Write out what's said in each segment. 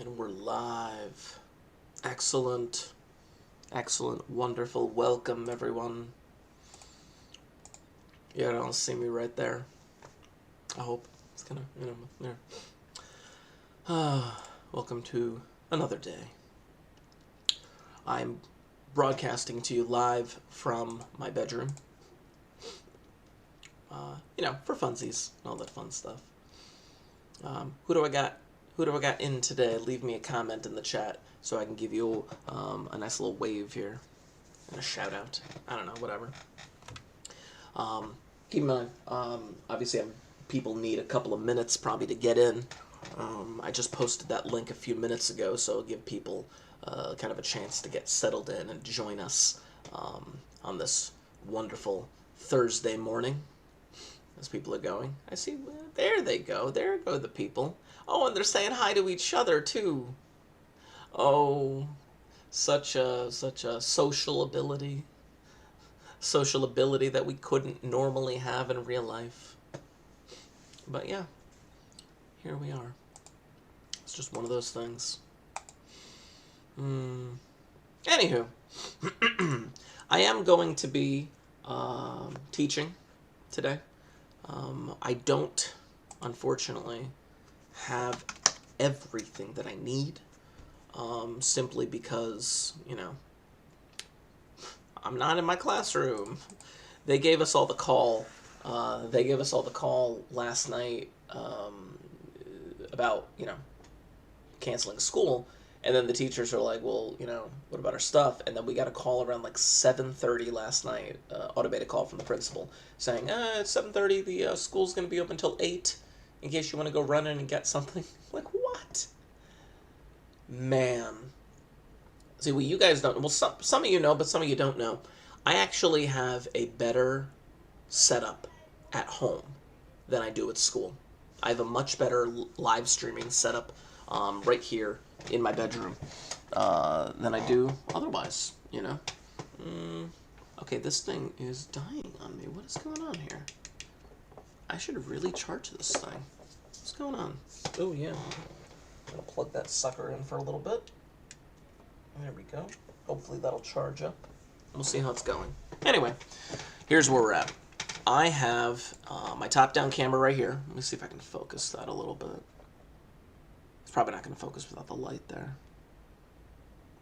And we're live. Excellent. Excellent. Wonderful. Welcome, everyone. You don't see me right there. I hope it's gonna, there. Welcome to another day. I'm broadcasting to you live from my bedroom. For funsies and all that fun stuff. Who do I got in today? Leave me a comment in the chat so I can give you a nice little wave here and a shout out. I don't know, whatever. Keep in mind, obviously people need a couple of minutes probably to get in. I just posted that link a few minutes ago, so it'll give people kind of a chance to get settled in and join us on this wonderful Thursday morning. As people are going, I see, there they go. There go the people. Oh, and they're saying hi to each other too. Oh, such a social ability that we couldn't normally have in real life. But yeah, here we are. It's just one of those things. Anywho, I am going to be teaching today. I don't, unfortunately, have everything that I need, simply because, I'm not in my classroom. They gave us all the call. Last night about, canceling school. And then the teachers are like, well, what about our stuff? And then we got a call around like 7:30 last night, automated call from the principal, saying, it's 7:30, the school's going to be open until 8, in case you want to go run in and get something. Like, what? Man. See, well, you guys don't, well, some of you know, but some of you don't know. I actually have a better setup at home than I do at school. I have a much better live streaming setup right here in my bedroom than I do otherwise, Okay, this thing is dying on me. What is going on here? I should really charge this thing. What's going on? Oh, yeah. I'm going to plug that sucker in for a little bit. There we go. Hopefully that'll charge up. We'll see how it's going. Anyway, here's where we're at. I have my top-down camera right here. Let me see if I can focus that a little bit. It's probably not going to focus without the light there.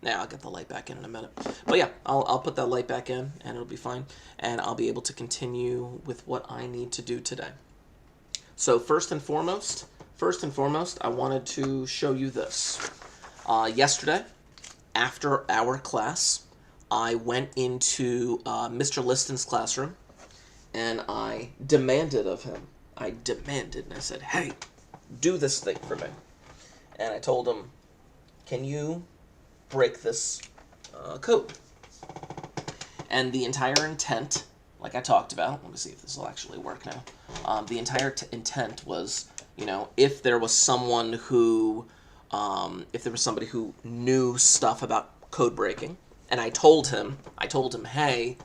Now I'll get the light back in a minute. But yeah, I'll put that light back in, and it'll be fine. And I'll be able to continue with what I need to do today. So first and foremost, I wanted to show you this. Yesterday, after our class, I went into Mr. Liston's classroom, and I demanded of him. And I said, hey, do this thing for me. And I told him, can you break this code? And the entire intent, like I talked about, let me see if this will actually work now. The entire intent was, if there was someone who, somebody who knew stuff about code breaking, and I told him, hey,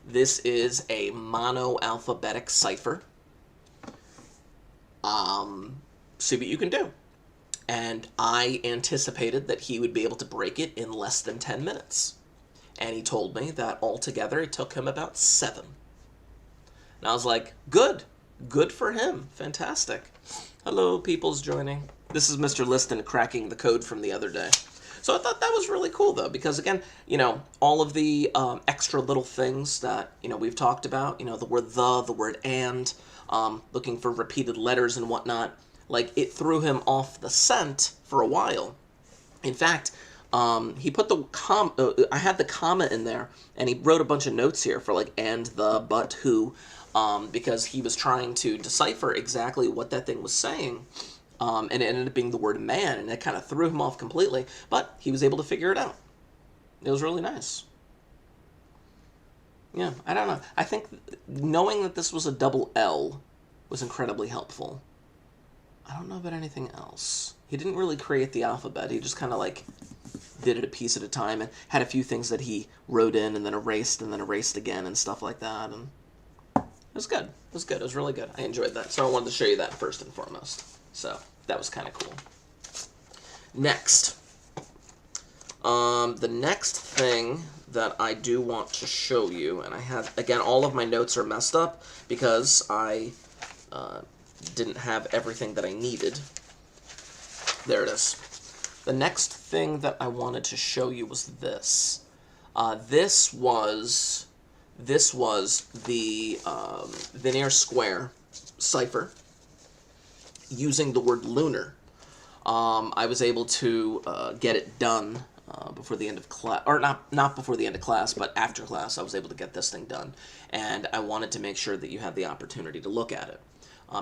this is a mono-alphabetic cipher. See what you can do. And I anticipated that he would be able to break it in less than 10 minutes. And he told me that altogether it took him about 7. And I was like, good. Good for him. Fantastic. Hello, people's joining. This is Mr. Liston cracking the code from the other day. So I thought that was really cool, though, because, again, all of the extra little things that, we've talked about, the word the word and, looking for repeated letters and whatnot, like, it threw him off the scent for a while. In fact, he put the I had the comma in there, and he wrote a bunch of notes here for, like, and, the, but, who, because he was trying to decipher exactly what that thing was saying, and it ended up being the word man, and it kind of threw him off completely, but he was able to figure it out. It was really nice. Yeah, I don't know. I think knowing that this was a double L was incredibly helpful. I don't know about anything else. He didn't really create the alphabet. He just kind of like did it a piece at a time and had a few things that he wrote in and then erased again and stuff like that. And it was good. It was good. It was really good. I enjoyed that. So I wanted to show you that first and foremost. So that was kind of cool. Next. The next thing that I do want to show you, and I have, again, all of my notes are messed up because I didn't have everything that I needed. There it is. The next thing that I wanted to show you was this. This was the Veneer Square cipher using the word lunar. I was able to get it done before the end of class, or not before the end of class, but after class I was able to get this thing done, and I wanted to make sure that you had the opportunity to look at it,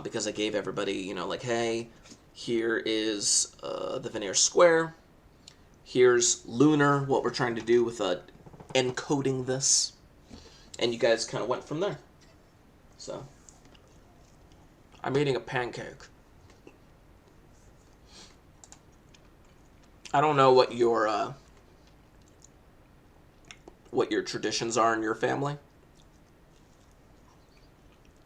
because I gave everybody, you know, like, hey, here is the Veneer Square, here's lunar, what we're trying to do with encoding this, and you guys kind of went from there. So, I'm eating a pancake. I don't know what your traditions are in your family,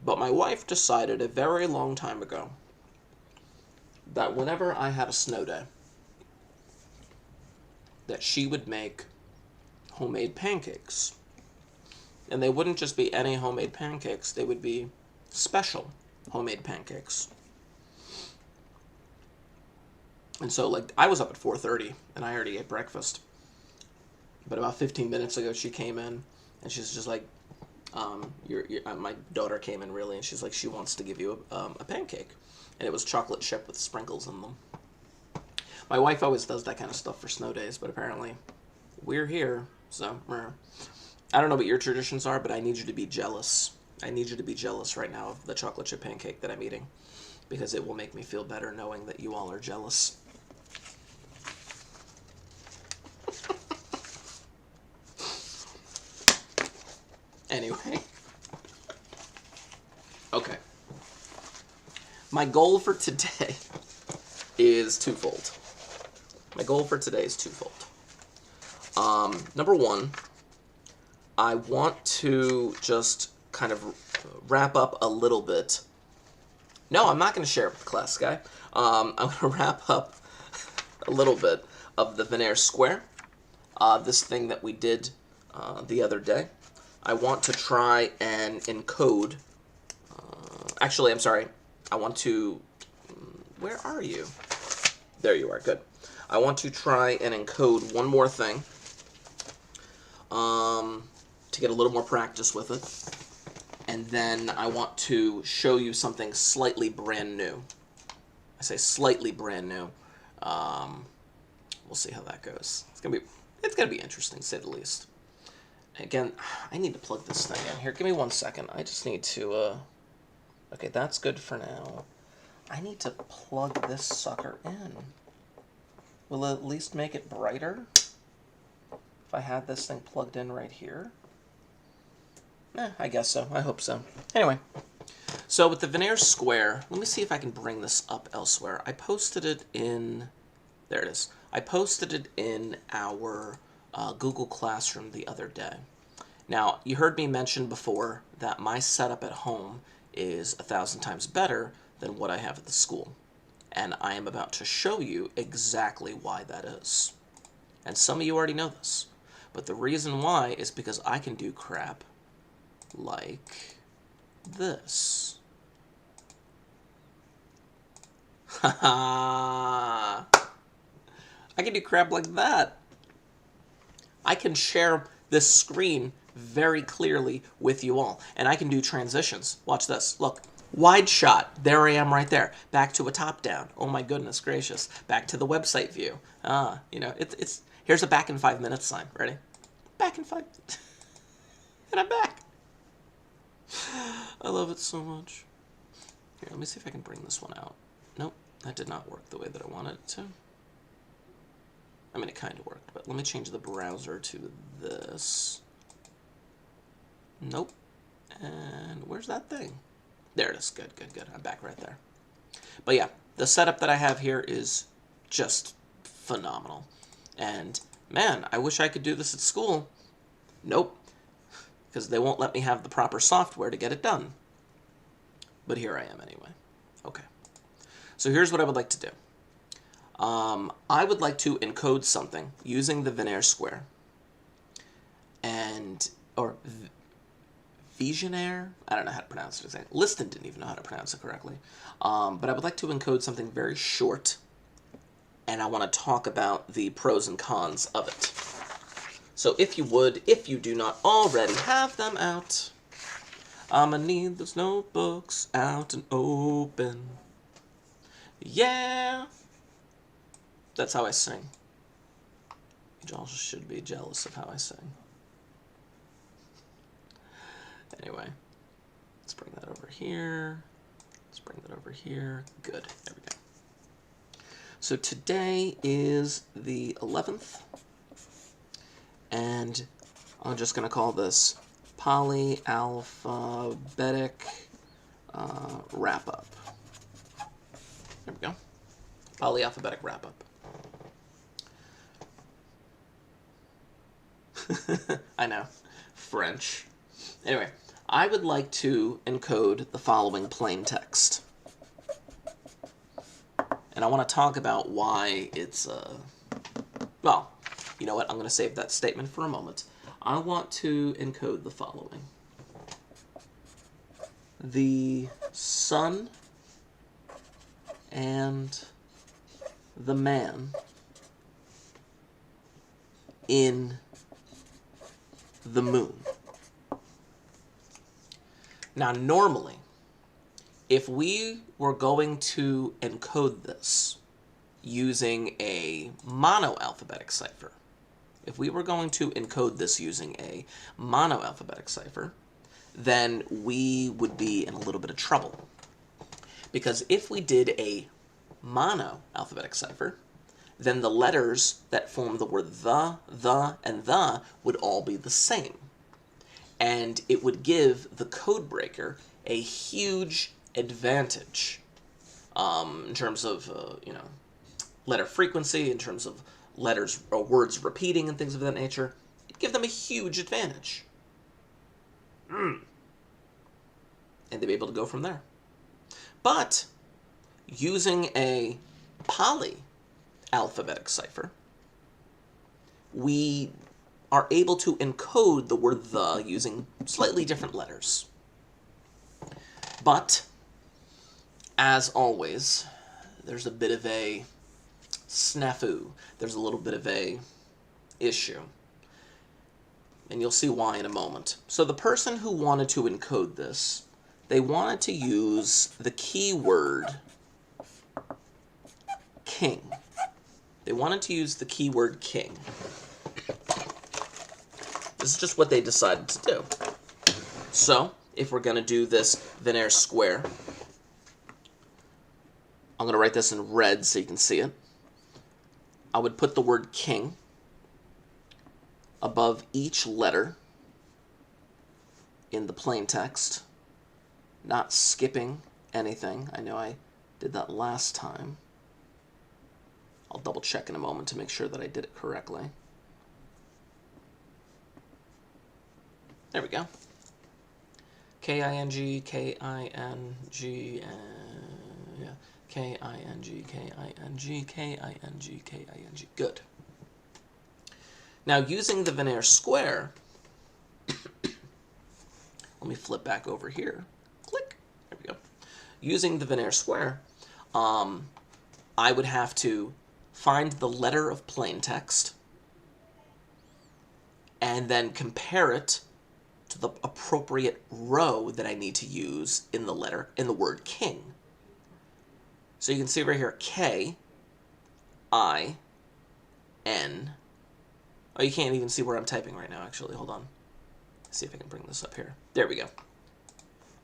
but my wife decided a very long time ago that whenever I had a snow day, that she would make homemade pancakes. And they wouldn't just be any homemade pancakes, they would be special homemade pancakes. And so, like, I was up at 4:30, and I already ate breakfast. But about 15 minutes ago, she came in, and she's just like, my daughter came in, really, and she's like, she wants to give you a pancake. And it was chocolate chip with sprinkles in them. My wife always does that kind of stuff for snow days, but apparently we're here, so I don't know what your traditions are, but I need you to be jealous. I need you to be jealous right now of the chocolate chip pancake that I'm eating, because it will make me feel better knowing that you all are jealous. Anyway. Okay. My goal for today is twofold. Number one, I want to just kind of wrap up a little bit. No, I'm not going to share it with the class, guy. I'm going to wrap up a little bit of the Veneer Square, this thing that we did the other day. I want to try and encode. Actually, I'm sorry. I want to. Where are you? There you are. Good. I want to try and encode one more thing to get a little more practice with it. And then I want to show you something slightly brand new. I say slightly brand new. We'll see how that goes. It's gonna be interesting, to say the least. Again, I need to plug this thing in here. Give me 1 second. I just need to, okay, that's good for now. I need to plug this sucker in. Will it at least make it brighter if I had this thing plugged in right here? I guess so. I hope so. Anyway, so with the Veneer Square, let me see if I can bring this up elsewhere. I posted it in, there it is. I posted it in our Google Classroom the other day. Now, you heard me mention before that my setup at home is 1,000 times better than what I have at the school. And I am about to show you exactly why that is. And some of you already know this. But the reason why is because I can do crap like this. Haha! I can do crap like that. I can share this screen very clearly with you all. And I can do transitions. Watch this. Look. Wide shot. There I am right there. Back to a top down. Oh my goodness gracious. Back to the website view. You know, it's here's a back in 5 minutes sign. Ready? Back in 5 and I'm back. I love it so much. Here, let me see if I can bring this one out. Nope, that did not work the way that I wanted it to. I mean, it kind of worked, but let me change the browser to this. Nope. And where's that thing? There it is. Good, good, good. I'm back right there. But yeah, the setup that I have here is just phenomenal. And man, I wish I could do this at school. Nope. Because they won't let me have the proper software to get it done. But here I am anyway. Okay. So here's what I would like to do. I would like to encode something using the Venaire square. Or Visionaire? I don't know how to pronounce it exactly. Liston didn't even know how to pronounce it correctly. But I would like to encode something very short, and I want to talk about the pros and cons of it. So if you do not already have them out, I'ma need those notebooks out and open. Yeah! That's how I sing. You all should be jealous of how I sing. Anyway, let's bring that over here. Let's bring that over here. Good. There we go. So today is the 11th, and I'm just going to call this polyalphabetic wrap-up. There we go. Polyalphabetic wrap-up. I know. French. Anyway, I would like to encode the following plain text. And I want to talk about why it's, well, you know what? I'm going to save that statement for a moment. I want to encode the following. The sun and the man in the moon. Now, normally, if we were going to encode this using a monoalphabetic cipher, then we would be in a little bit of trouble. Because if we did a monoalphabetic cipher, then the letters that form the word the, and the would all be the same. And it would give the code breaker a huge advantage in terms of, letter frequency, in terms of letters or words repeating and things of that nature. It'd give them a huge advantage. And they'd be able to go from there. But using a polyalphabetic cipher, we are able to encode the word the using slightly different letters. But, as always, there's a bit of a snafu. There's a little bit of a issue. And you'll see why in a moment. So the person who wanted to encode this, they wanted to use the keyword king. They wanted to use the keyword king. This is just what they decided to do. So, if we're going to do this Venaire square, I'm going to write this in red so you can see it. I would put the word king above each letter in the plain text, not skipping anything. I know I did that last time. I'll double check in a moment to make sure that I did it correctly. There we go. K-I-N-G, K-I-N-G, yeah. K-I-N-G, K-I-N-G, K-I-N-G, K-I-N-G. Good. Now, using the Venaire square, let me flip back over here. Click. There we go. Using the Venaire square, I would have to find the letter of plain text and then compare it to the appropriate row that I need to use in the word king. So you can see right here, K, I, N. Oh, you can't even see where I'm typing right now, actually. Hold on. Let's see if I can bring this up here. There we go.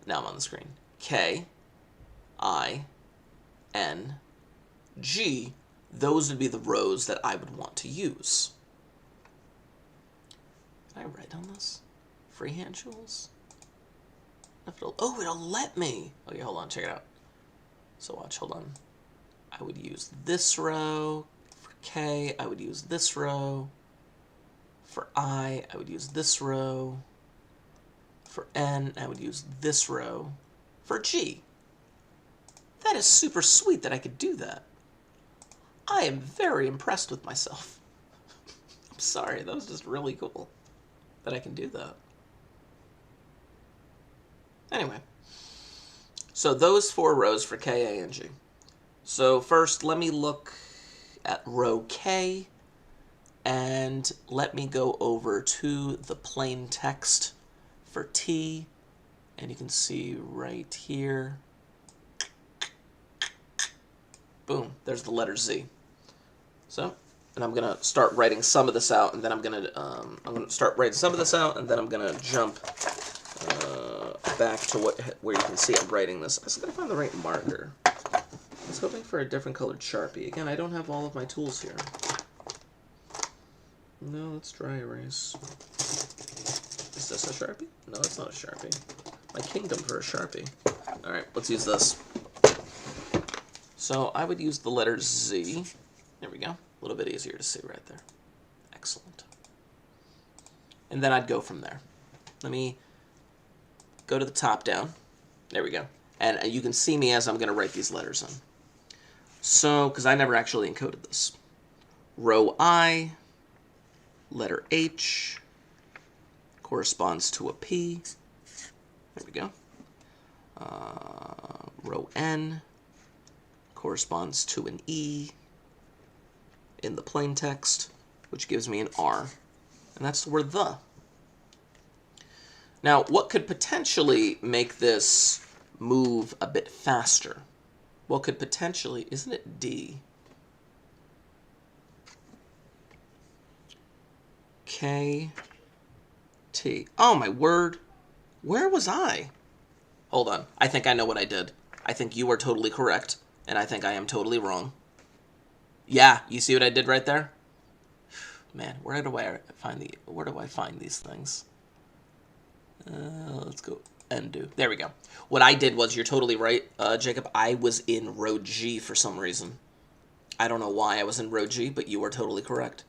Now I'm on the screen. K, I, N, G. Those would be the rows that I would want to use. Can I write on this? Freehand tools? Oh, it'll let me. Okay, hold on, check it out. So watch, hold on. I would use this row. For K, I would use this row. For I would use this row. For N, I would use this row. For G. That is super sweet that I could do that. I am very impressed with myself. I'm sorry, that was just really cool that I can do that. Anyway, so those 4 rows for K, A, and G. So first, let me look at row K, and let me go over to the plain text for T, and you can see right here, boom, there's the letter Z. So, and I'm gonna start writing some of this out, and then I'm gonna start writing some of this out, and then I'm gonna jump back to where you can see I'm writing this. I just gotta find the right marker. I was hoping for a different colored Sharpie. Again, I don't have all of my tools here. No, let's dry erase. Is this a Sharpie? No, it's not a Sharpie. My kingdom for a Sharpie. Alright, let's use this. So I would use the letter Z. There we go. A little bit easier to see right there. Excellent. And then I'd go from there. Let me go to the top down. There we go. And you can see me as I'm going to write these letters in. So, because I never actually encoded this. Row I, letter H, corresponds to a P. There we go. Row N corresponds to an E in the plain text, which gives me an R. And that's the word the. Now, what could potentially make this move a bit faster? What could potentially, isn't it D? K, T. Oh, my word. Where was I? Hold on. I think I know what I did. I think you are totally correct, and I think I am totally wrong. Yeah, you see what I did right there? Man, where do I find these things? Let's go undo. There we go. What I did was, you're totally right, Jacob. I was in row G for some reason. I don't know why I was in row G, but you are totally correct.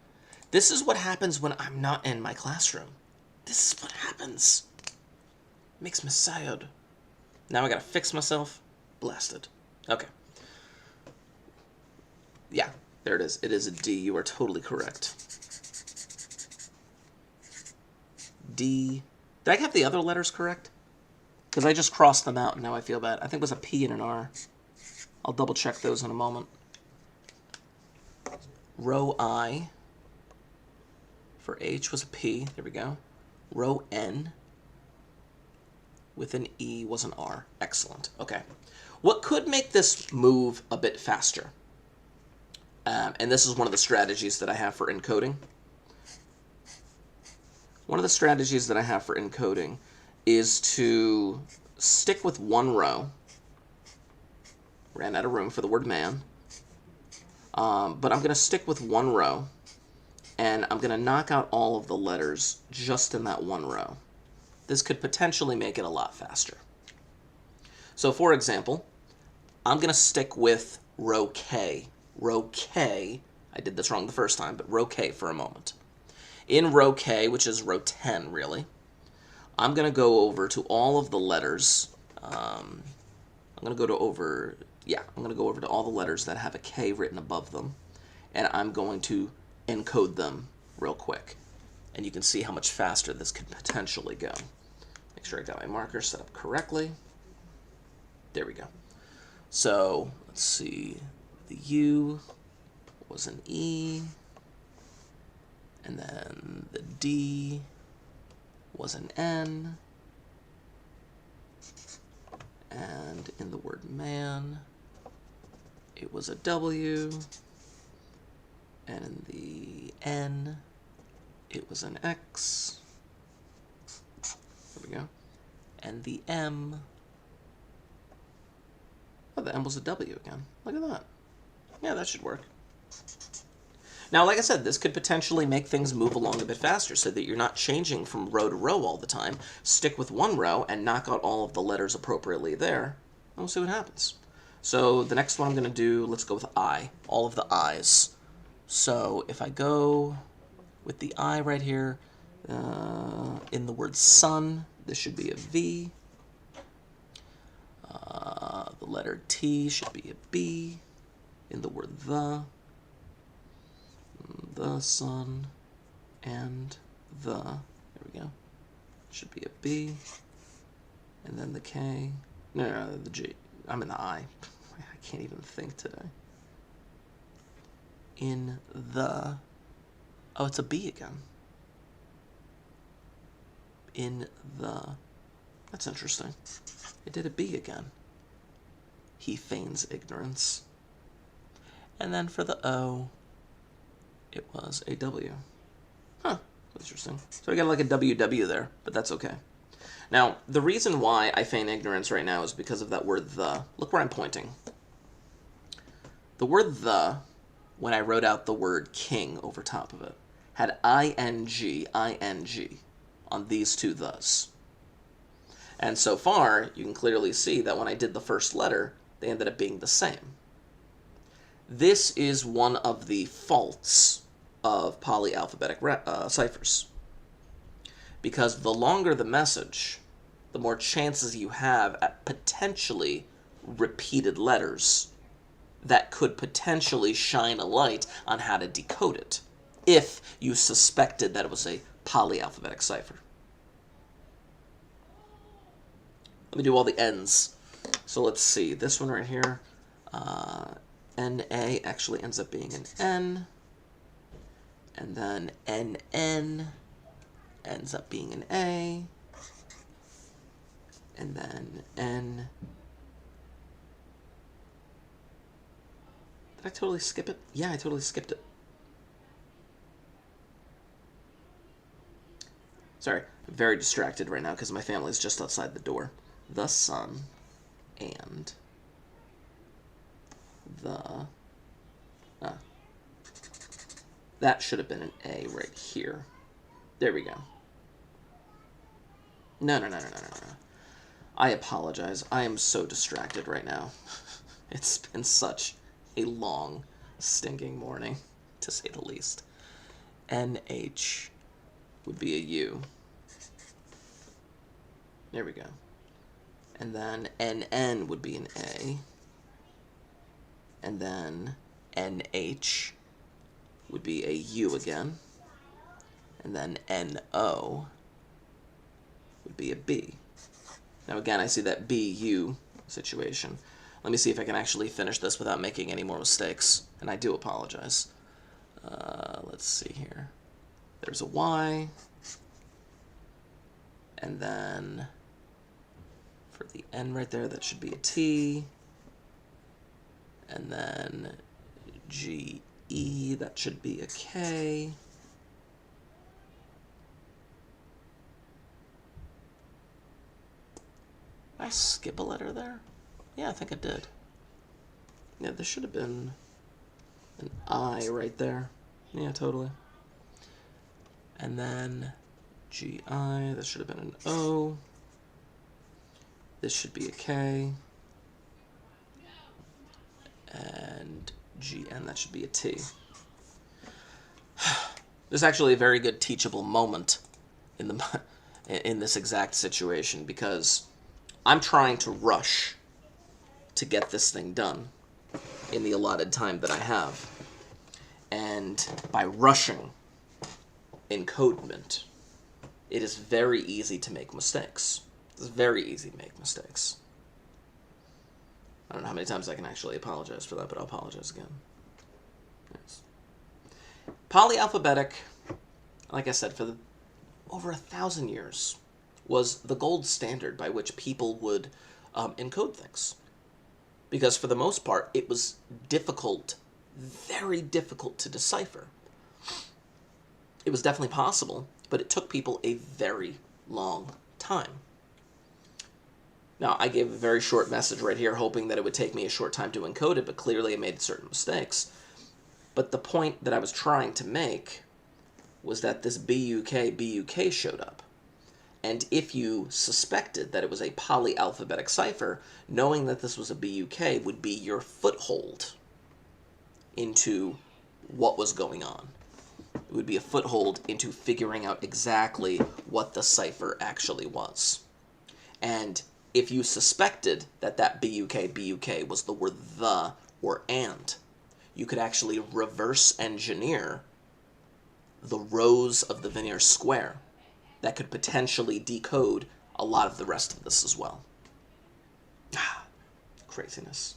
This is what happens when I'm not in my classroom. This is what happens. Makes me sad. Now I gotta fix myself. Blasted. Okay. Yeah, there it is. It is a D. You are totally correct. D. Did I have the other letters correct? Because I just crossed them out and now I feel bad. I think it was a P and an R. I'll double check those in a moment. Row I for H was a P. There we go. Row N with an E was an R. Excellent. Okay. What could make this move a bit faster? And this is one of the strategies that I have for encoding. One of the strategies that I have for encoding is to stick with one row. Ran out of room for the word man. But I'm going to stick with one row, and I'm going to knock out all of the letters just in that one row. This could potentially make it a lot faster. So for example, I'm going to stick with row K. Row K, I did this wrong the first time, but row K for a moment. In row K, which is row 10 really, I'm going to go over to all of the letters. I'm going to go over to all the letters that have a K written above them, and I'm going to encode them real quick. And you can see how much faster this could potentially go. Make sure I got my marker set up correctly. There we go. So let's see. The U was an E, and then the D was an N, and in the word man, it was a W, and in the N, it was an X. There we go. And the M, oh, the M was a W again. Look at that. Yeah, that should work. Now, like I said, this could potentially make things move along a bit faster so that you're not changing from row to row all the time. Stick with one row and knock out all of the letters appropriately there, and we'll see what happens. So the next one I'm going to do, let's go with I, all of the I's. So if I go with the I right here, in the word sun, this should be a V. The letter T should be a B. In the word the, the sun and the, there we go, should be a B, and then the K, no, the G, I'm in the I. I can't even think today. In the, oh, it's a B again. In the, that's interesting. It did a B again. He feigns ignorance. And then for the O, it was a W. Huh, interesting. So I got like a WW there, but that's okay. Now, the reason why I feign ignorance right now is because of that word the. Look where I'm pointing. The word the, when I wrote out the word king over top of it, had ing on these two thes. And so far, you can clearly see that when I did the first letter, they ended up being the same. This is one of the faults of polyalphabetic ciphers. Because the longer the message, the more chances you have at potentially repeated letters that could potentially shine a light on how to decode it, if you suspected that it was a polyalphabetic cipher. Let me do all the N's. So let's see, this one right here, NA actually ends up being an N, and then NN ends up being an A, and then N. Did I totally skip it? Yeah, I totally skipped it. Sorry, I'm very distracted right now because my family's just outside the door. The sun and the... that should have been an A right here. There we go. No. I apologize. I am so distracted right now. It's been such a long, stinking morning, to say the least. NH would be a U. There we go. And then NN would be an A. And then NH would be a U again. And then NO would be a B. Now again, I see that BU situation. Let me see if I can actually finish this without making any more mistakes. And I do apologize. Let's see here. There's a Y. And then for the N right there, that should be a T. And then GE, that should be a K. Did I skip a letter there? Yeah, I think I did. Yeah, there should have been an I right there. Yeah, totally. And then GI, that should have been an O. This should be a K. And GN, that should be a T. There's actually a very good teachable moment in this exact situation because I'm trying to rush to get this thing done in the allotted time that I have. And by rushing encodement, it is very easy to make mistakes. It's very easy to make mistakes. I don't know how many times I can actually apologize for that, but I'll apologize again. Yes. Polyalphabetic, like I said, for over 1,000 years, was the gold standard by which people would encode things. Because for the most part, it was difficult, very difficult to decipher. It was definitely possible, but it took people a very long time. Now, I gave a very short message right here, hoping that it would take me a short time to encode it, but clearly I made certain mistakes. But the point that I was trying to make was that this BUK showed up. And if you suspected that it was a polyalphabetic cipher, knowing that this was a BUK would be your foothold into what was going on. It would be a foothold into figuring out exactly what the cipher actually was. And if you suspected that that BUK was the word the or and, you could actually reverse engineer the rows of the veneer square that could potentially decode a lot of the rest of this as well. Craziness.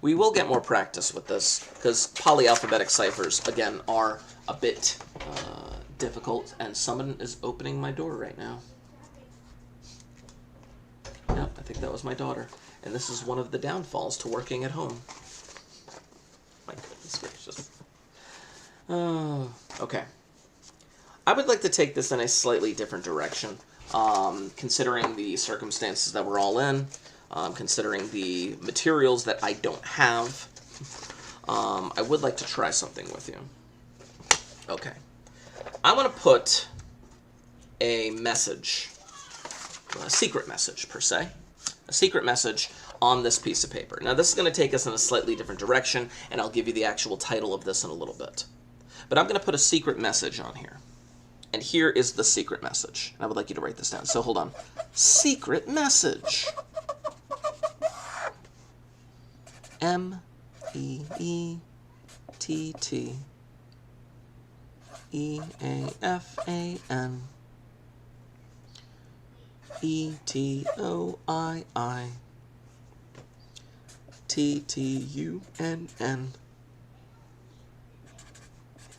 We will get more practice with this, because polyalphabetic ciphers, again, are a bit difficult, and someone is opening my door right now. Yep, I think that was my daughter. And this is one of the downfalls to working at home. My goodness gracious. Okay. I would like to take this in a slightly different direction, considering the circumstances that we're all in, considering the materials that I don't have. I would like to try something with you. Okay. I want to put a message, a secret message per se, a secret message on this piece of paper. Now this is going to take us in a slightly different direction, and I'll give you the actual title of this in a little bit. But I'm going to put a secret message on here. And here is the secret message. And I would like you to write this down. So hold on. Secret message. MEETTEAFAN ETOII TTUNN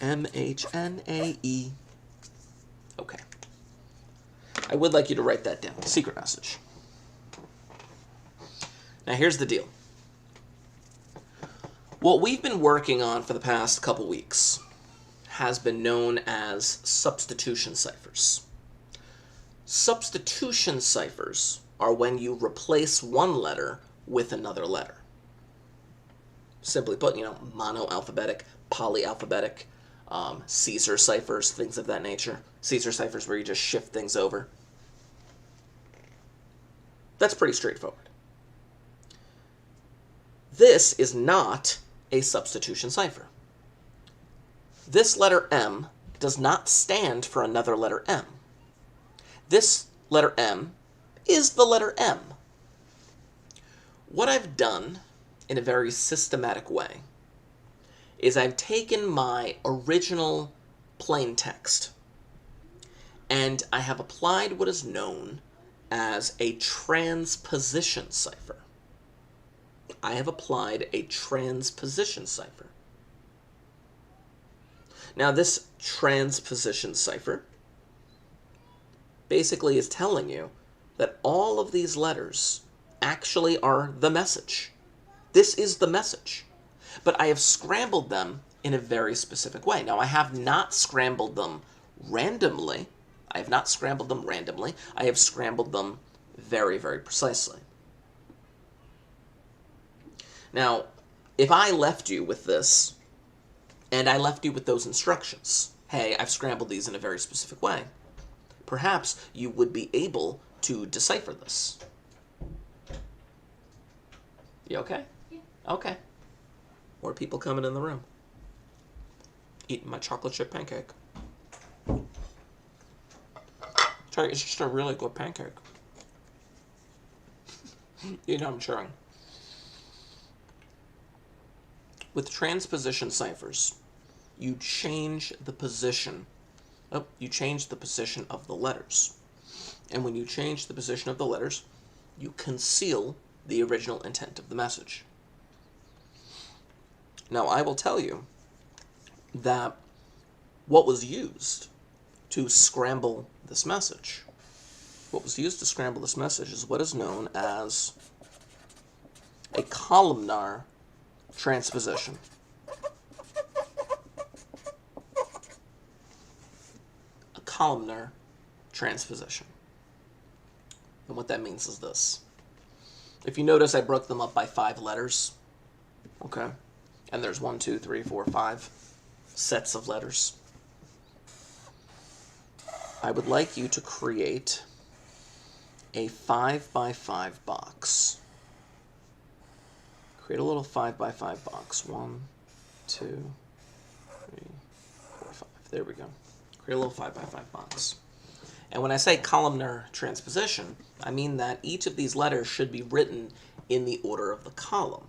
MHNAE. Okay. I would like you to write that down. Secret message. Now here's the deal. What we've been working on for the past couple weeks has been known as substitution ciphers. Substitution ciphers are when you replace one letter with another letter. Simply put, monoalphabetic, polyalphabetic, Caesar ciphers, things of that nature. Caesar ciphers where you just shift things over. That's pretty straightforward. This is not a substitution cipher. This letter M does not stand for another letter M. This letter M is the letter M. What I've done in a very systematic way is I've taken my original plain text and I have applied what is known as a transposition cipher. I have applied a transposition cipher. Now this transposition cipher basically is telling you that all of these letters actually are the message. This is the message. But I have scrambled them in a very specific way. Now, I have not scrambled them randomly. I have scrambled them very, very precisely. Now, if I left you with this, and I left you with those instructions, hey, I've scrambled these in a very specific way, perhaps you would be able to decipher this. You okay? Yeah. Okay. More people coming in the room. Eating my chocolate chip pancake. It's just a really good pancake. I'm chewing. With transposition ciphers, you change the position. You change the position of the letters. And when you change the position of the letters, you conceal the original intent of the message. Now, I will tell you that what was used to scramble this message, is what is known as a columnar transposition. A columnar transposition. And what that means is this. If you notice, I broke them up by 5 letters. Okay? And there's 1, 2, 3, 4, 5 sets of letters. I would like you to create a 5x5 box. Create a little 5x5 box. 1, 2, 3, 4, 5. There we go. Create a little 5x5 box. And when I say columnar transposition, I mean that each of these letters should be written in the order of the column.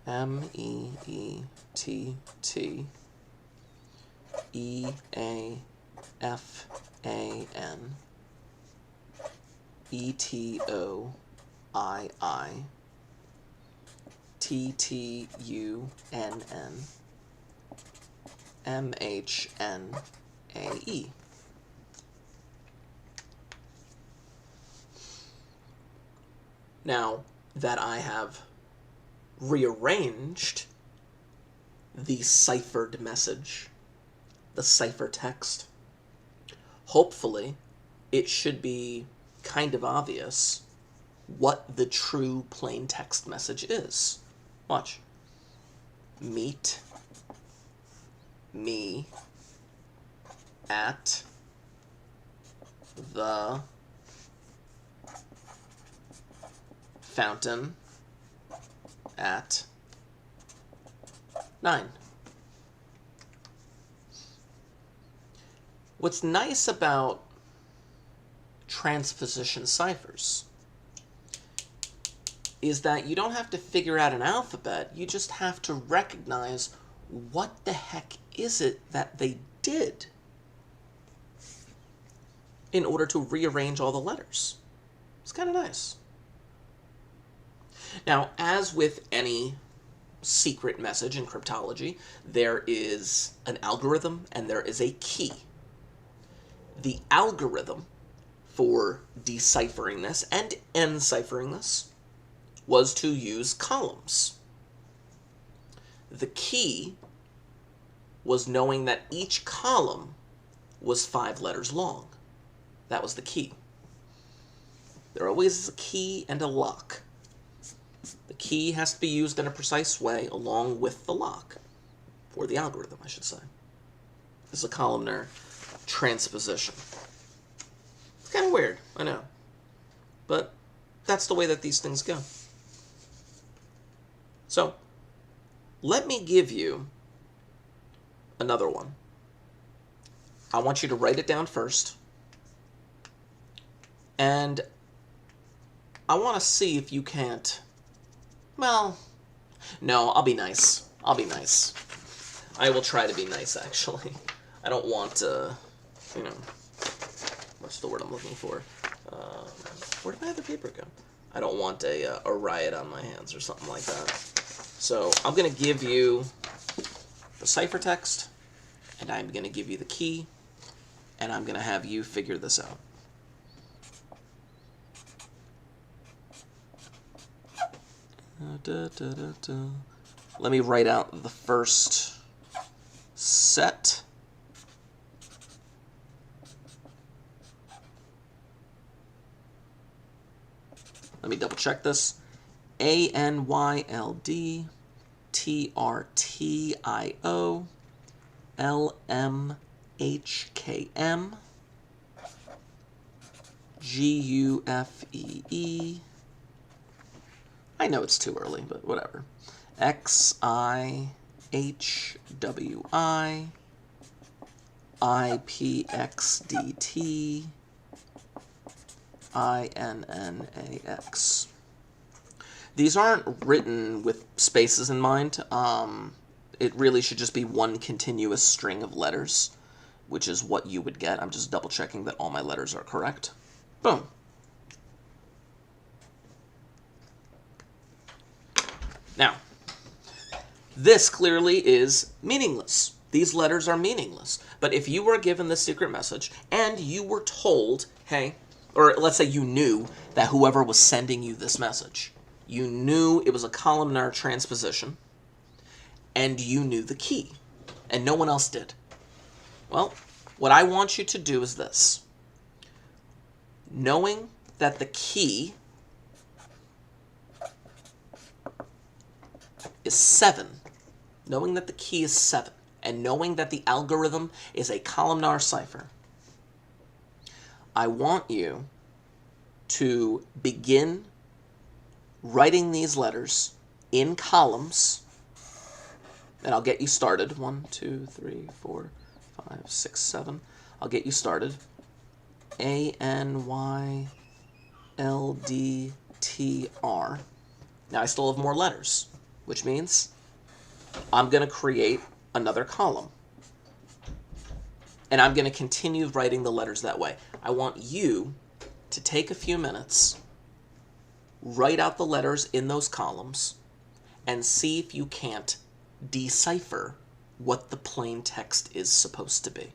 M-E-E-T-T E-A-F-A-N E-T-O-I-I T-T-U-N-N M-H-N-A-E. Now that I have rearranged the ciphered message, the ciphertext, hopefully it should be kind of obvious what the true plain text message is. Watch. Meet me at the fountain at 9. What's nice about transposition ciphers is that you don't have to figure out an alphabet, you just have to recognize what the heck is it that they did in order to rearrange all the letters. It's kind of nice. Now, as with any secret message in cryptology, there is an algorithm and there is a key. The algorithm for deciphering this and enciphering this was to use columns. The key was knowing that each column was 5 letters long. That was the key. There always is a key and a lock. The key has to be used in a precise way along with the lock, or the algorithm, I should say. This is a columnar transposition. It's kind of weird, I know. But that's the way that these things go. So, let me give you another one. I want you to write it down first. And I want to see if you can't... Well, no, I'll be nice. I'll be nice. I will try to be nice, actually. I don't want, you know, what's the word I'm looking for? Where did my other paper go? I don't want a riot on my hands or something like that. So I'm going to give you the ciphertext, and I'm going to give you the key, and I'm going to have you figure this out. Let me write out the first set. Let me double check this. ANYLDTRTIO LMHKM GUFEE. I know it's too early, but whatever. XIHWI IPXDT INNAX. These aren't written with spaces in mind. It really should just be one continuous string of letters, which is what you would get. I'm just double checking that all my letters are correct. Boom. Now, this clearly is meaningless. These letters are meaningless. But if you were given this secret message and you were told, hey, or let's say you knew that whoever was sending you this message, you knew it was a columnar transposition, and you knew the key, and no one else did. Well, what I want you to do is this. Knowing that the key is 7, knowing that the key is 7, and knowing that the algorithm is a columnar cipher, I want you to begin writing these letters in columns, and I'll get you started. 1, 2, 3, 4, 5, 6, 7. I'll get you started. ANYLDTR. Now I still have more letters. which means I'm going to create another column. And I'm going to continue writing the letters that way. I want you to take a few minutes, write out the letters in those columns, and see if you can't decipher what the plain text is supposed to be.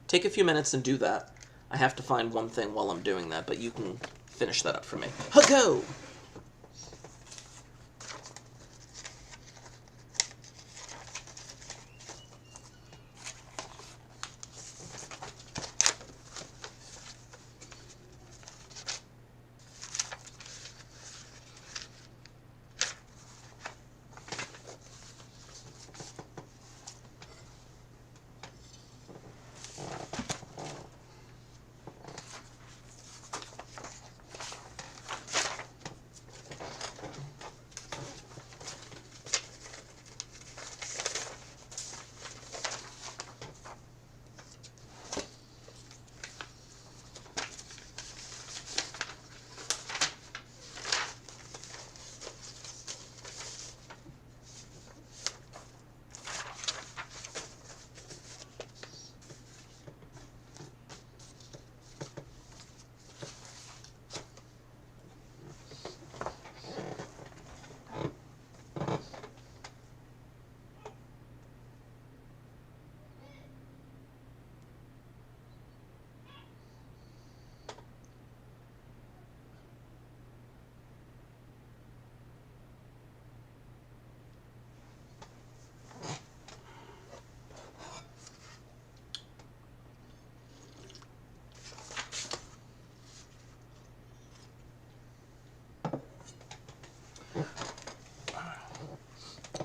Take a few minutes and do that. I have to find one thing while I'm doing that, but you can finish that up for me. Go!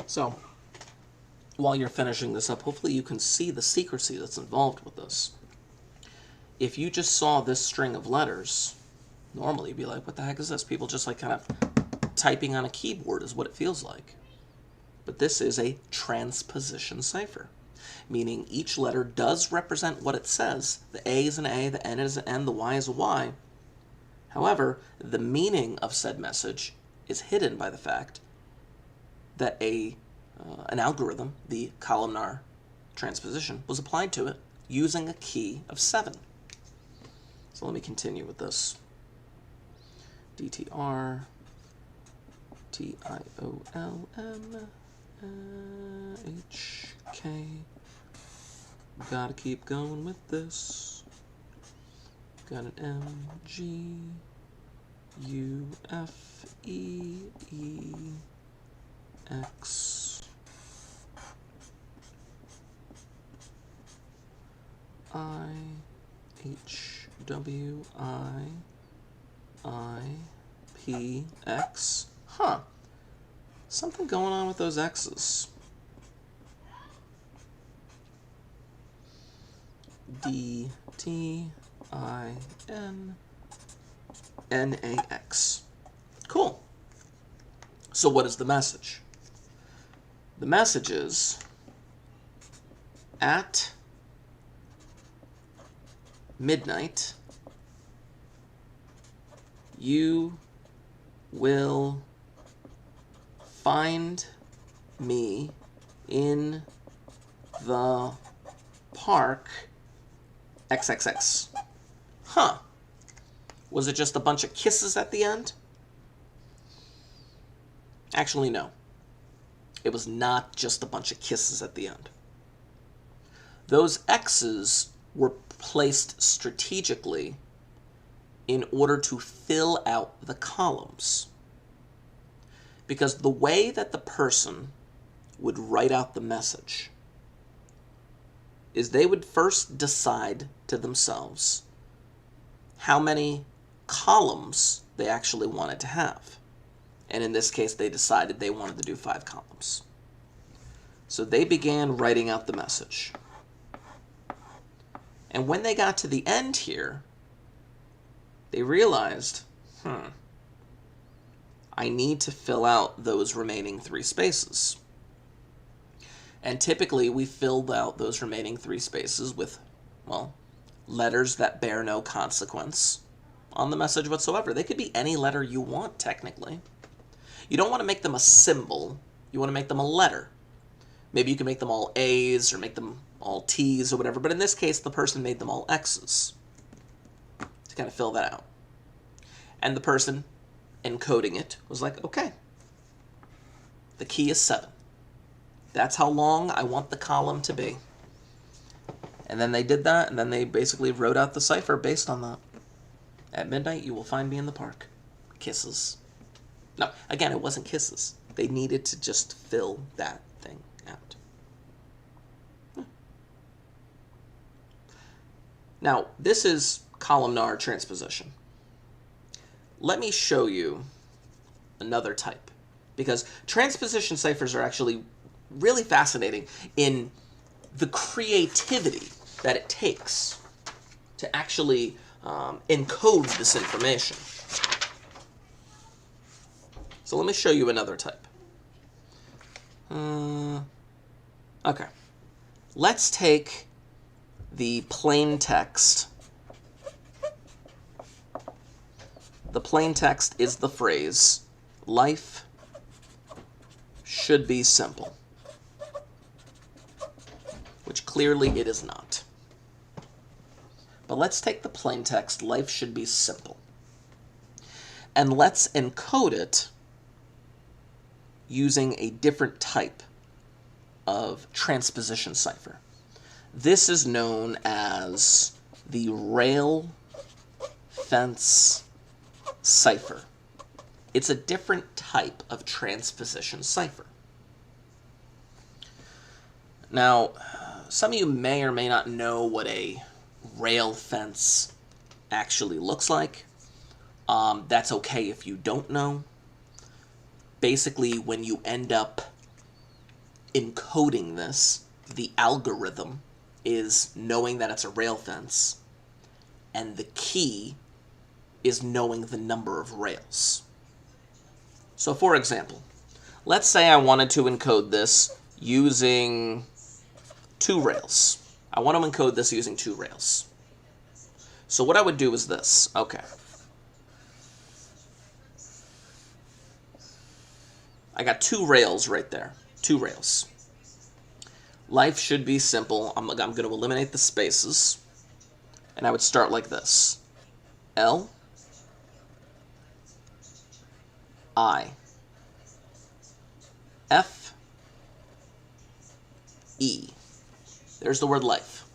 So, while you're finishing this up, hopefully you can see the secrecy that's involved with this. If you just saw this string of letters, normally you'd be like, what the heck is this? People just like kind of typing on a keyboard is what it feels like. But this is a transposition cipher, meaning each letter does represent what it says. The A is an A, the N is an N, the Y is a Y. However, the meaning of said message is hidden by the fact that an algorithm, the columnar transposition, was applied to it using a key of 7. So let me continue with this. DTR, TIOLM, HK. Gotta keep going with this. Got an M, G, U, F, E, E, X, I, H, W, I, P, X. Huh. Something going on with those X's. D, T, I, N, N, A, X. Cool. So what is the message? The message is, at midnight, you will find me in the park XXX. Huh. Was it just a bunch of kisses at the end? Actually, no. It was not just a bunch of kisses at the end. Those X's were placed strategically in order to fill out the columns. Because the way that the person would write out the message is they would first decide to themselves how many columns they actually wanted to have. And in this case, they decided they wanted to do 5 columns. So they began writing out the message. And when they got to the end here, they realized, I need to fill out those remaining 3 spaces. And typically, we filled out those remaining 3 spaces with, well, letters that bear no consequence on the message whatsoever. They could be any letter you want, technically. You don't want to make them a symbol You want to make them a letter. Maybe you can make them all A's or make them all T's or whatever, but in this case, the person made them all X's to kind of fill that out. And the person encoding it was like, okay, the key is 7. That's how long I want the column to be. And then they did that, and then they basically wrote out the cipher based on that. At midnight, you will find me in the park. Kisses. No, again, it wasn't kisses. They needed to just fill that thing out. Now, this is columnar transposition. Let me show you another type, because transposition ciphers are actually really fascinating in the creativity that it takes to actually encode this information. So let me show you another type. Okay. Let's take the plain text. The plain text is the phrase, life should be simple, which clearly it is not. But let's take the plain text, life should be simple, and let's encode it using a different type of transposition cipher. This is known as the rail fence cipher. It's a different type of transposition cipher. Now, some of you may or may not know what a rail fence actually looks like. That's okay if you don't know. Basically, when you end up encoding this, the algorithm is knowing that it's a rail fence, and the key is knowing the number of rails. So for example, let's say I wanted to encode this using 2 rails. I want to encode this using 2 rails. So what I would do is this. Okay. I got 2 rails right there. 2 rails. Life should be simple. I'm going to eliminate the spaces. And I would start like this. L, I, F, E. There's the word life.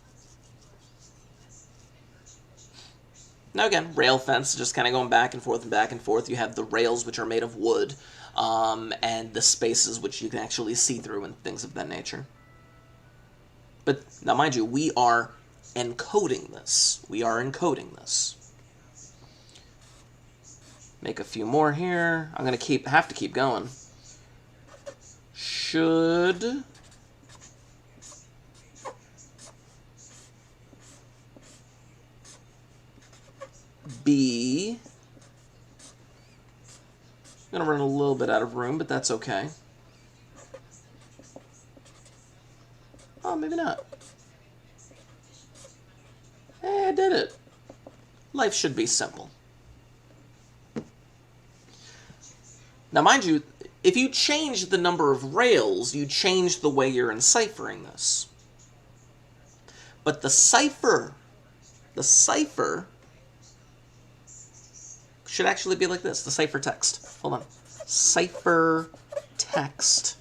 Now again, rail fence, just kind of going back and forth and back and forth. You have the rails, which are made of wood, and the spaces, which you can actually see through and things of that nature. But now, mind you, we are encoding this. We are encoding this. Make a few more here. I'm going to have to keep going. Should be. I'm going to run a little bit out of room, but that's okay. Oh, maybe not. Hey, I did it. Life should be simple. Now, mind you, if you change the number of rails, you change the way you're enciphering this. But the cipher should actually be like this, the cipher text. Hold on. Cipher text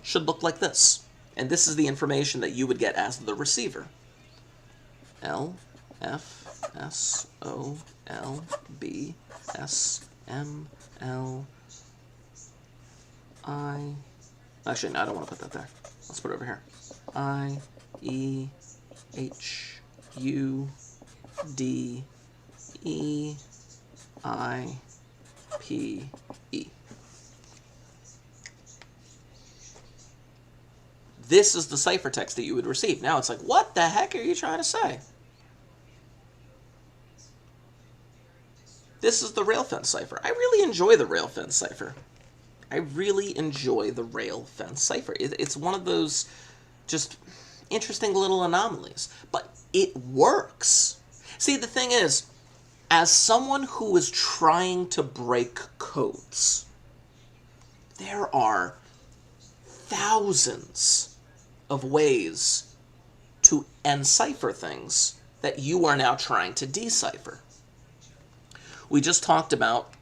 should look like this. And this is the information that you would get as the receiver. L, F, S, O, L, B, S, M, L, I. Actually, no, I don't want to put that there. Let's put it over here. I, E, H, U, D, E, I, P, E. This is the ciphertext that you would receive. Now it's like, what the heck are you trying to say? This is the rail fence cipher. I really enjoy the rail fence cipher. I really enjoy the rail fence cipher. It's one of those just interesting little anomalies. But it works. See, the thing is, as someone who is trying to break codes, there are thousands of ways to encipher things that you are now trying to decipher. We just talked about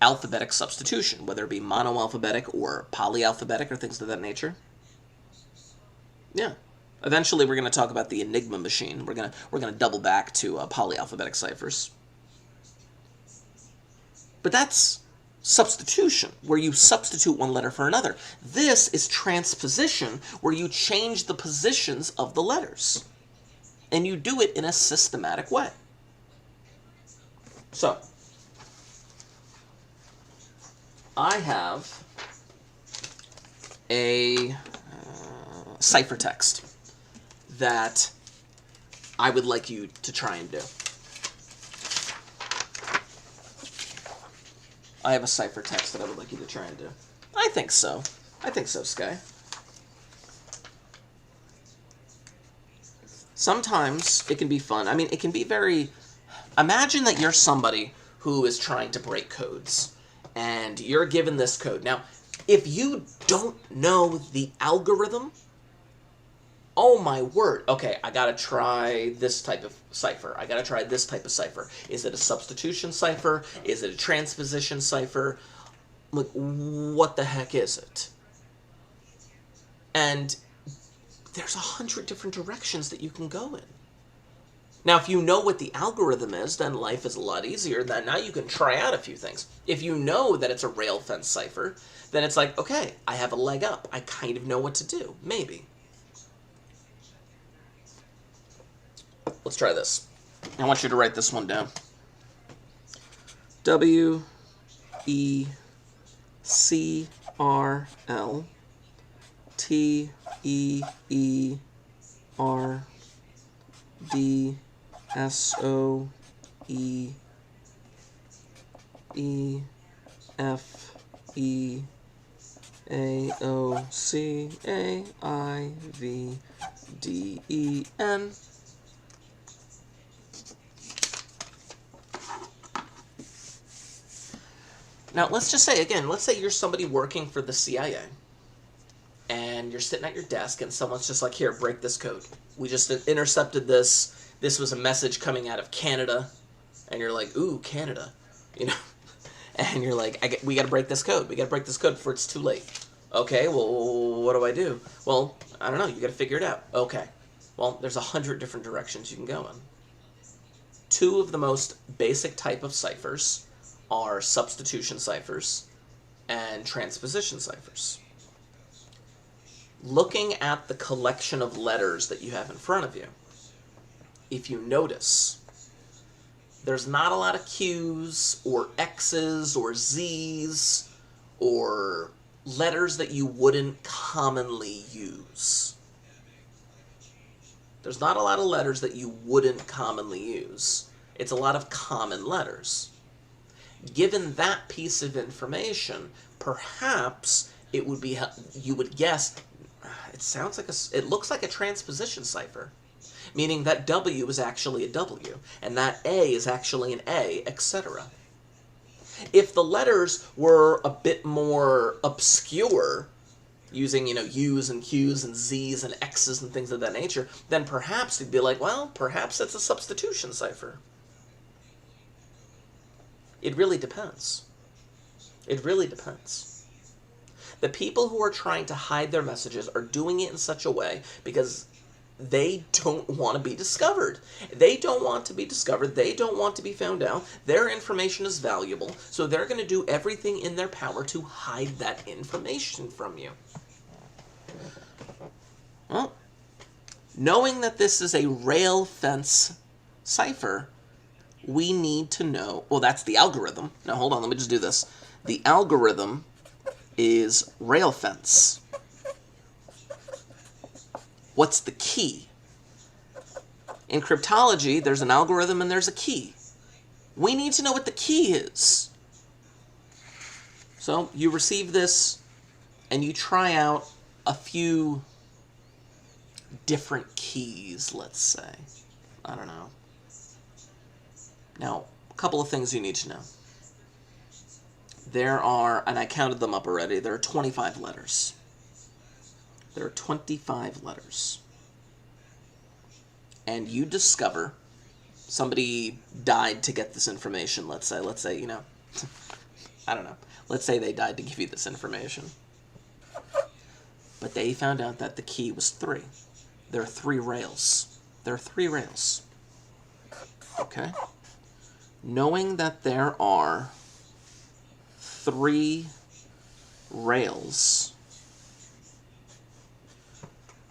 alphabetic substitution, whether it be monoalphabetic or polyalphabetic or things of that nature. Yeah. Eventually, we're going to talk about the Enigma machine. We're going to double back to polyalphabetic ciphers. But that's substitution, where you substitute one letter for another. This is transposition, where you change the positions of the letters. And you do it in a systematic way. So, I have a ciphertext that I would like you to try and do. I have a ciphertext that I would like you to try and do. I think so. I think so, Sky. Sometimes it can be fun. I mean, it can be very... Imagine that you're somebody who is trying to break codes, and you're given this code. Now, if you don't know the algorithm, oh my word, okay, I gotta try this type of cipher. I gotta try this type of cipher. Is it a substitution cipher? Is it a transposition cipher? Like, what the heck is it? And there's 100 different directions that you can go in. Now, if you know what the algorithm is, then life is a lot easier. Then now you can try out a few things. If you know that it's a rail fence cipher, then it's like, okay, I have a leg up. I kind of know what to do. Maybe. Let's try this. I want you to write this one down. WECRLTEFEREAOCAIVDEN. Now, let's just say, again, let's say you're somebody working for the CIA, and you're sitting at your desk, and someone's just like, here, break this code. We just intercepted this. This was a message coming out of Canada, and you're like, ooh, Canada, you know? And you're like, we got to break this code. We got to break this code before it's too late. Okay, well, what do I do? Well, I don't know. You got to figure it out. Okay. Well, there's 100 different directions you can go in. Two of the most basic type of ciphers are substitution ciphers and transposition ciphers. Looking at the collection of letters that you have in front of you, if you notice, there's not a lot of Q's or X's or Z's or letters that you wouldn't commonly use. There's not a lot of letters that you wouldn't commonly use. It's a lot of common letters. Given that piece of information, perhaps it would be, you would guess, it looks like a transposition cipher, meaning that W is actually a W, and that A is actually an A, etc. If the letters were a bit more obscure, using, U's and Q's and Z's and X's and things of that nature, then perhaps you'd be like, well, perhaps it's a substitution cipher. It really depends. It really depends. The people who are trying to hide their messages are doing it in such a way because they don't want to be discovered. They don't want to be discovered. They don't want to be found out. Their information is valuable, so they're going to do everything in their power to hide that information from you. Well, knowing that this is a rail fence cipher, we need to know, well, that's the algorithm. Now, hold on, let me just do this. The algorithm is rail fence. What's the key? In cryptology, there's an algorithm and there's a key. We need to know what the key is. So, you receive this, and you try out a few different keys, let's say. I don't know. Now, a couple of things you need to know. there are, and I counted them up already, there are 25 letters. There are 25 letters. And you discover somebody died to get this information, let's say, you know, I don't know. Let's say they died to give you this information. But they found out that the key was 3. There are 3 rails. There are 3 rails. Okay? Knowing that there are 3 rails,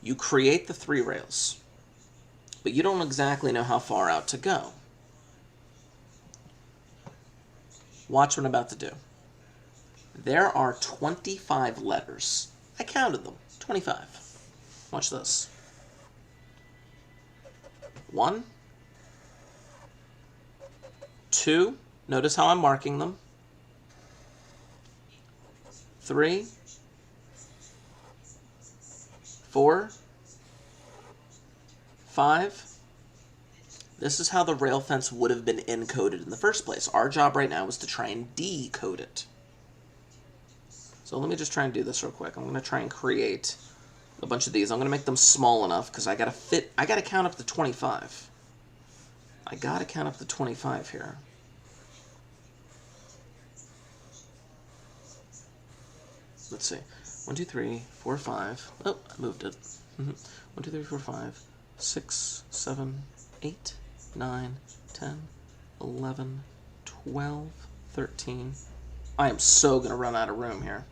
you create the 3 rails, but you don't exactly know how far out to go. Watch what I'm about to do. There are 25 letters. I counted them. 25. Watch this. 1, 2. Notice how I'm marking them. 3, 4, 5. This is how the rail fence would have been encoded in the first place. Our job right now is to try and decode it. So let me just try and do this real quick. I'm going to try and create a bunch of these. I'm going to make them small enough because I got to count up to 25. I got to count up to 25 here. Let's see. 1, 2, 3, 4, 5. Oh, I moved it. 1, 2, 3, 4, 5, 6, 7, 8, 9, 10, 11, 12, 13. I am so going to run out of room here.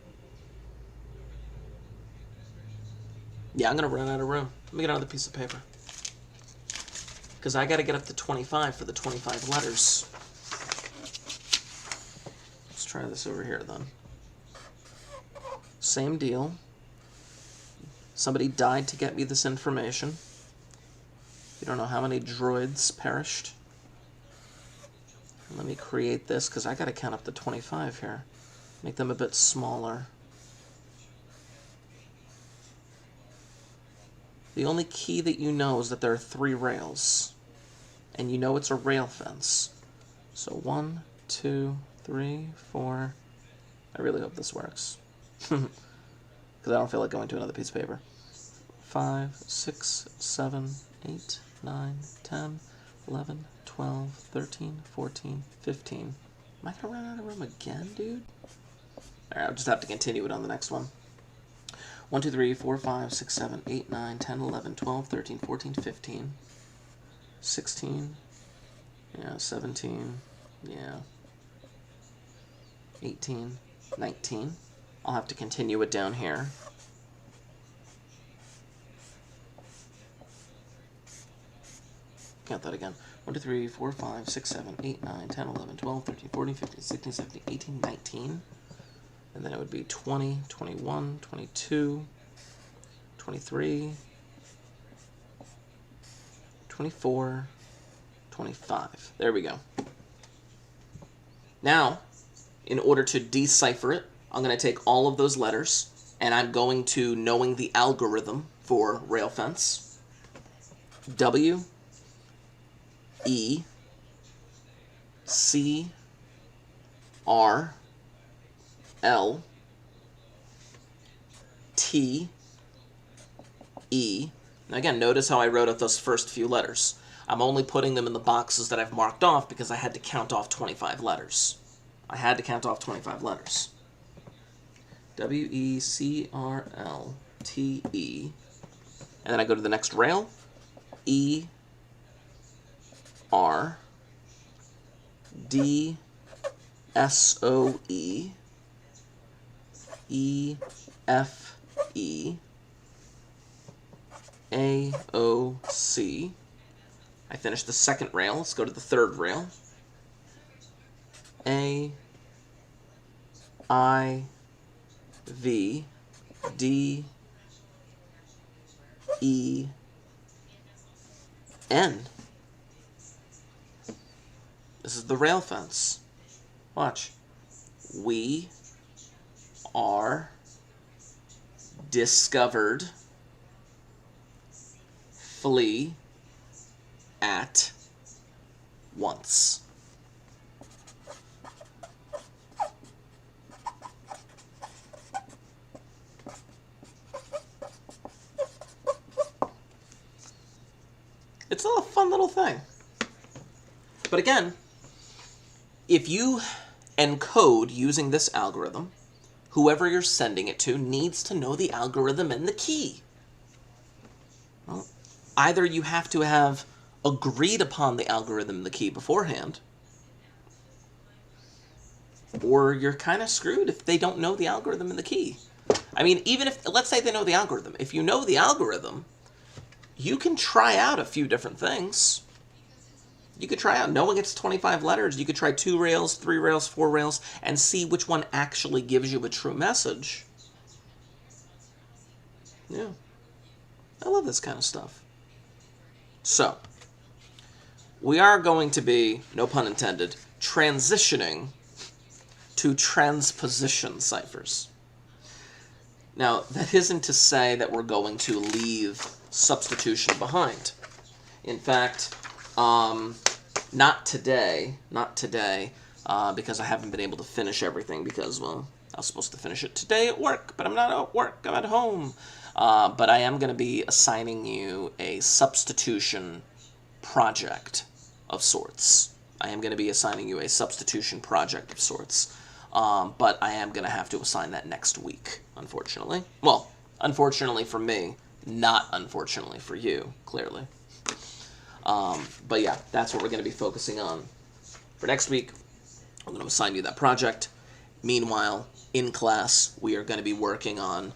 Yeah, I'm going to run out of room. Let me get another piece of paper. Because I got to get up to 25 for the 25 letters. Let's try this over here then. Same deal. Somebody died to get me this information. You don't know how many droids perished. Let me create this because I got to count up to 25 here. Make them a bit smaller. The only key that you know is that there are 3 rails. And you know it's a rail fence. So 1, 2, 3, 4. I really hope this works. Because I don't feel like going to another piece of paper. 5, 6, 7, 8, 9, 10, 11, 12, 13, 14, 15. Am I going to run out of room again, dude? Alright, I'll just have to continue it on the next one. 1, 2, 3, 4, 5, 6, 7, 8, 9, 10, 11, 12, 13, 14, 15, 16, yeah, 17, yeah, 18, 19. I'll have to continue it down here. Count that again. 1, 2, 3, 4, 5, 6, 7, 8, 9, 10, 11, 12, 13, 14, 15, 16, 17, 18, 19. And then it would be 20, 21, 22, 23, 24, 25. There we go. Now, in order to decipher it, I'm going to take all of those letters, and I'm going to, knowing the algorithm for rail fence, W, E, C, R, L, T, E. Now again, notice how I wrote out those first few letters. I'm only putting them in the boxes that I've marked off because I had to count off 25 letters. I had to count off 25 letters. W, E, C, R, L, T, E. And then I go to the next rail. E, R, D, S, O, E, E, F, E, A, O, C. I finished the second rail. Let's go to the third rail. A, I, V, D, E, N. This is the rail fence. Watch. We are discovered. Flee at once. It's a fun little thing. But again, if you encode using this algorithm, whoever you're sending it to needs to know the algorithm and the key. Well, either you have to have agreed upon the algorithm and the key beforehand, or you're kind of screwed if they don't know the algorithm and the key. I mean, even if, let's say they know the algorithm. If you know the algorithm, you can try out a few different things. You could try out, knowing it's 25 letters, you could try 2 rails, 3 rails, 4 rails, and see which one actually gives you a true message. Yeah. I love this kind of stuff. So, we are going to be, no pun intended, transitioning to transposition ciphers. Now, that isn't to say that we're going to leave substitution behind. In fact, not today, because I haven't been able to finish everything because, well, I was supposed to finish it today at work, but I'm not at work, I'm at home. But I am going to be assigning you a substitution project of sorts. But I am going to have to assign that next week, unfortunately. Well, unfortunately for me, not unfortunately for you, clearly. But yeah, that's what we're going to be focusing on for next week. I'm going to assign you that project. Meanwhile, in class, we are going to be working on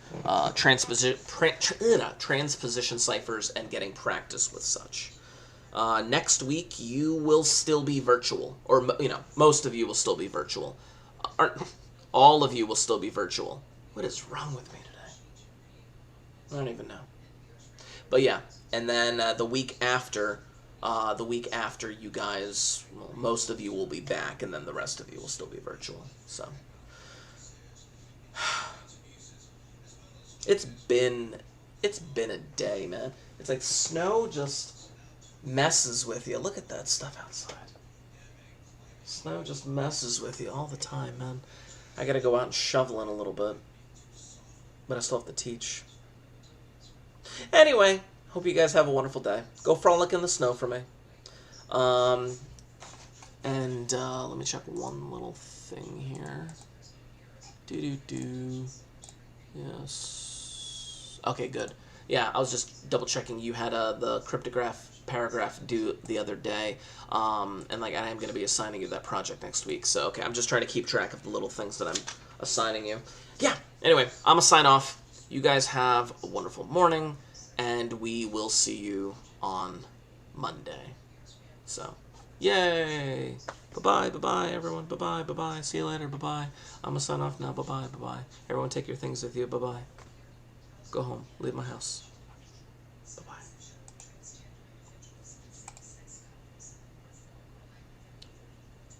transposition ciphers and getting practice with such. Next week, you will still be virtual. Or, most of you will still be virtual. All of you will still be virtual. What is wrong with me today? I don't even know. But yeah, and then the week after, you guys, well, most of you will be back, and then the rest of you will still be virtual. So, it's been a day, man. It's like snow just messes with you. Look at that stuff outside. Snow just messes with you all the time, man. I gotta go out and shovel in a little bit, but I still have to teach. Anyway, hope you guys have a wonderful day. Go frolic in the snow for me. Let me check one little thing here. Yes. Okay, good. Yeah, I was just double checking. You had the cryptograph paragraph due the other day, and I am going to be assigning you that project next week. So, okay, I'm just trying to keep track of the little things that I'm assigning you. Yeah, anyway, I'm going to sign off. You guys have a wonderful morning, and we will see you on Monday. So, yay! Bye-bye, everyone. Bye-bye. See you later. Bye-bye. I'm going to sign off now. Bye-bye. Everyone take your things with you. Bye-bye. Go home. Leave my house.